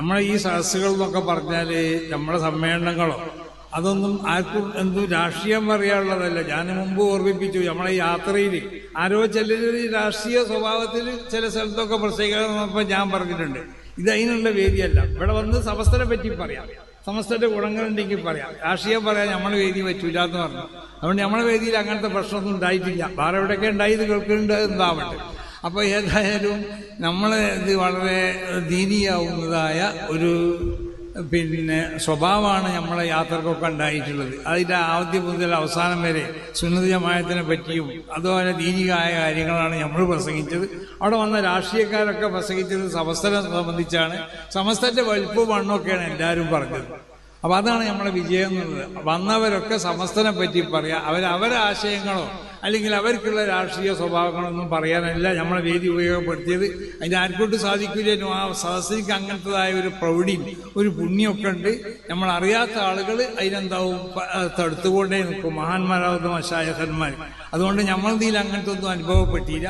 നമ്മളെ ഈ സദസ്സുകൾ എന്നൊക്കെ പറഞ്ഞാൽ നമ്മുടെ സമ്മേളനങ്ങളോ അതൊന്നും ആർക്കും എന്തും രാഷ്ട്രീയം പറയാനുള്ളതല്ല. ഞാൻ മുമ്പ് ഓർമ്മിപ്പിച്ചു, നമ്മളെ യാത്രയിൽ ആരോ ചിലർ രാഷ്ട്രീയ സ്വഭാവത്തിൽ ചില സ്ഥലത്തൊക്കെ പ്രത്യേകത ഞാൻ പറഞ്ഞിട്ടുണ്ട്. ഇത് അതിനുള്ള വേദിയല്ല. ഇവിടെ വന്ന് സമസ്തനെ പറ്റി പറയാം, സമസ്തന്റെ ഗുണങ്ങളുണ്ടെങ്കിൽ പറയാം, രാഷ്ട്രീയം പറയാൻ നമ്മളെ വേദി പറ്റൂല എന്ന് പറഞ്ഞു. അതുകൊണ്ട് നമ്മളെ വേദിയിൽ അങ്ങനത്തെ പ്രശ്നമൊന്നും ഉണ്ടായിട്ടില്ല. വേറെ എവിടെയൊക്കെ ഉണ്ടായത് കേൾക്കുന്നുണ്ട്, എന്താവട്ടെ. അപ്പോൾ ഏതായാലും നമ്മളെ ഇത് വളരെ ദീനിയാവുന്നതായ ഒരു സ്വഭാവമാണ് നമ്മളെ യാത്രക്കൊക്കെ ഉണ്ടായിട്ടുള്ളത്. അതിൻ്റെ ആദ്യം മുതൽ അവസാനം വരെ സുന്നത്ത് ജമാഅത്തിനെ പറ്റിയും അതുപോലെ ദീനികമായ കാര്യങ്ങളാണ് നമ്മൾ പ്രസംഗിച്ചത്. അവിടെ വന്ന രാഷ്ട്രീയക്കാരൊക്കെ പ്രസംഗിച്ചത് സമസ്തനെ സംബന്ധിച്ചാണ്. സമസ്തന്റെ വലുപ്പ മണ്ണൊക്കെയാണ് എല്ലാവരും പറഞ്ഞത്. അപ്പൊ അതാണ് നമ്മളെ വിജയം എന്നുള്ളത്. വന്നവരൊക്കെ സമസ്തനെ പറ്റി പറയാം, അവരെ ആശയങ്ങളോ അല്ലെങ്കിൽ അവർക്കുള്ള രാഷ്ട്രീയ സ്വഭാവങ്ങളൊന്നും പറയാനല്ല നമ്മളെ വേദി ഉപയോഗപ്പെടുത്തിയത്. അതിന് ആർക്കോട്ട് സാധിക്കില്ല. ആ സദസ്സിക്ക് അങ്ങനത്തതായ ഒരു പ്രൗഢിയും ഒരു പുണ്യമൊക്കെ ഉണ്ട്. നമ്മൾ അറിയാത്ത ആളുകൾ അതിനെന്താവും തടുത്തുകൊണ്ടേ നിൽക്കും, മഹാന്മാരാവുന്ന മശായഖന്മാർ. അതുകൊണ്ട് നമ്മളതിൽ അങ്ങനത്തെ ഒന്നും അനുഭവപ്പെട്ടില്ല.